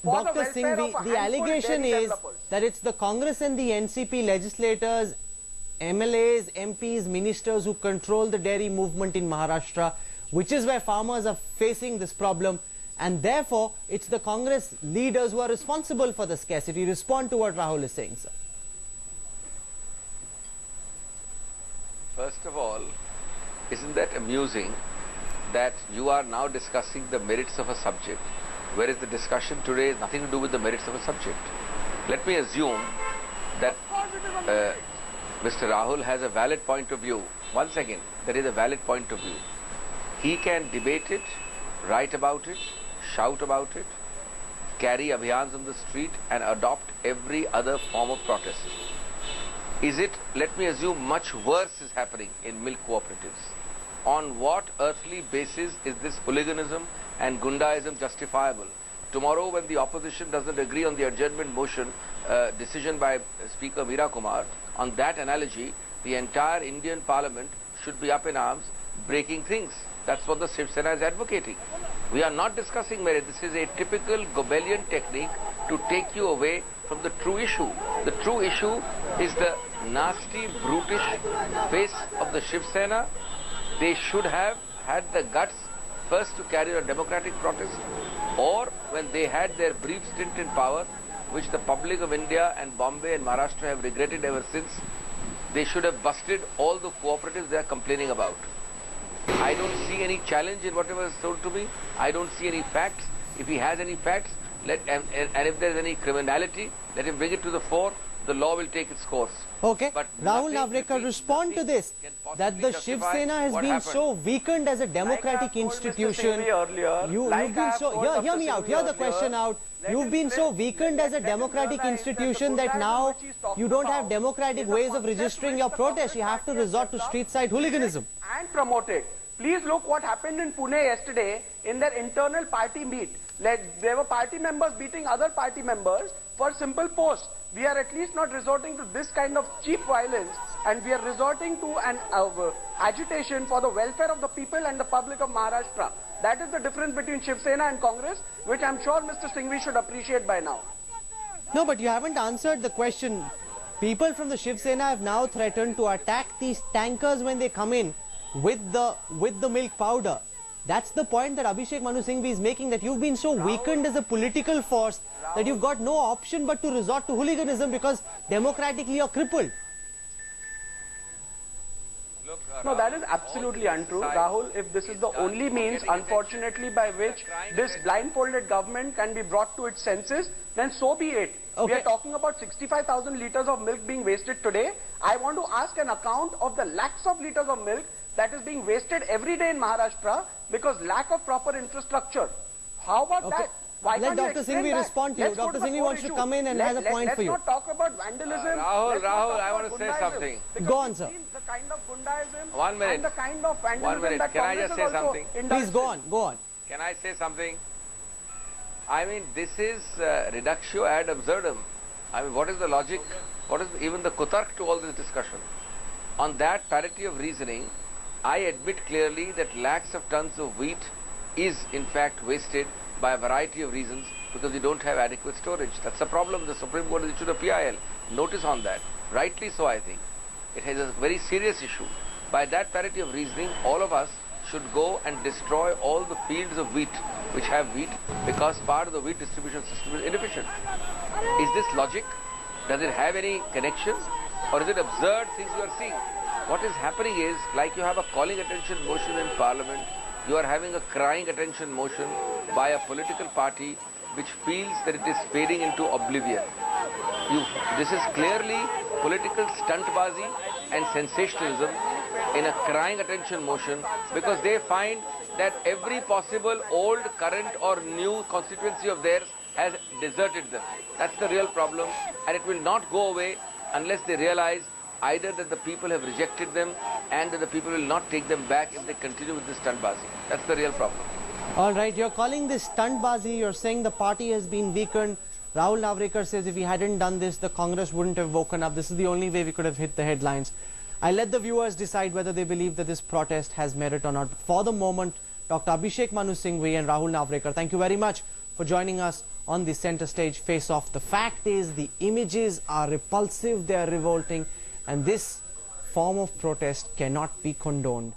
for Dr. the welfare Singhvi, of a the handful allegation dairy is developers. that it's the Congress and the NCP legislators, MLAs, MPs, ministers who control the dairy movement in Maharashtra, which is where farmers are facing this problem, and therefore it's the Congress leaders who are responsible for the scarcity. Respond to what Rahul is saying, sir. First of all, isn't that amusing that you are now discussing the merits of a subject, whereas the discussion today has nothing to do with the merits of a subject? Let me assume that Mr. Rahul has a valid point of view. Once again, there is a valid point of view. He can debate it, write about it, shout about it, carry abhiyans on the street and adopt every other form of protest. Is it, let me assume, much worse is happening in milk cooperatives? On what earthly basis is this hooliganism and gundaism justifiable? Tomorrow, when the opposition doesn't agree on the adjournment motion decision by Speaker Meera Kumar, on that analogy, the entire Indian Parliament should be up in arms, breaking things. That's what the Shiv Sena is advocating. We are not discussing merit. This is a typical Goebbelian technique to take you away from the true issue. The true issue is the nasty, brutish face of the Shiv Sena. They should have had the guts first to carry a democratic protest, or when they had their brief stint in power, which the public of India and Bombay and Maharashtra have regretted ever since, they should have busted all the cooperatives they are complaining about. I don't see any challenge in whatever is told to me. I don't see any facts. If he has any facts, and if there is any criminality, let him bring it to the fore. The law will take its course. Okay, But Rahul Navrekar, respond to this, that the Shiv Sena has been so weakened as a democratic institution. You've been so, hear me out, hear the question out. You've been so weakened as a democratic institution that now you don't have democratic ways of registering your protest. You have to resort to street-side hooliganism. And promote it. Please look what happened in Pune yesterday in their internal party meet. There were party members beating other party members for simple posts. We are at least not resorting to this kind of cheap violence, and we are resorting to an agitation for the welfare of the people and the public of Maharashtra. That is the difference between Shiv Sena and Congress, which I'm sure Mr. Singhvi should appreciate by now. No, but you haven't answered the question. People from the Shiv Sena have now threatened to attack these tankers when they come in with the milk powder. That's the point that Abhishek Manu Singhvi is making, that you've been so weakened as a political force that you've got no option but to resort to hooliganism because democratically you're crippled. No, that is absolutely untrue. Rahul, if this is the only means, unfortunately, by which this blindfolded government can be brought to its senses, then so be it. Okay. We are talking about 65,000 litres of milk being wasted today. I want to ask an account of the lakhs of litres of milk that is being wasted every day in Maharashtra because lack of proper infrastructure. How about that? Why Let can't you Dr. explain Singhvi that? respond to you. Let's go Dr. the Singhvi core wants to issue. come in and has a point for you. Let's not talk about vandalism. Rahul, Let's not talk I want about to say Gundaism. something. Because Go on, we've sir. seen the kind of Gundaism 1 minute. and the kind of vandalism 1 minute. that Can I Congress just has say also something? indulged Please go on, go on. Can I say something? I mean, this is reductio ad absurdum. I mean, what is the logic? What is even the kutark to all this discussion? On that parity of reasoning, I admit clearly that lakhs of tons of wheat is in fact wasted by a variety of reasons because we don't have adequate storage. That's a problem. The Supreme Court has issued a PIL. Notice on that. Rightly so, I think. It has a very serious issue. By that parity of reasoning, all of us should go and destroy all the fields of wheat which have wheat because part of the wheat distribution system is inefficient. Is this logic? Does it have any connection? Or is it absurd things you are seeing? What is happening is, like you have a calling attention motion in Parliament, you are having a crying attention motion by a political party which feels that it is fading into oblivion. This is clearly political stuntbazi and sensationalism in a crying attention motion because they find that every possible old, current or new constituency of theirs has deserted them. That's the real problem, and it will not go away unless they realize either that the people have rejected them and that the people will not take them back if they continue with this stuntbazi. That's the real problem. All right, you're calling this stuntbazi, you're saying the party has been weakened. Rahul Navrekar says if we hadn't done this, the Congress wouldn't have woken up. This is the only way we could have hit the headlines. I let the viewers decide whether they believe that this protest has merit or not. For the moment, Dr. Abhishek Manu Singhvi and Rahul Navrekar, thank you very much for joining us on the center stage face off. The fact is, the images are repulsive, they are revolting, and this form of protest cannot be condoned.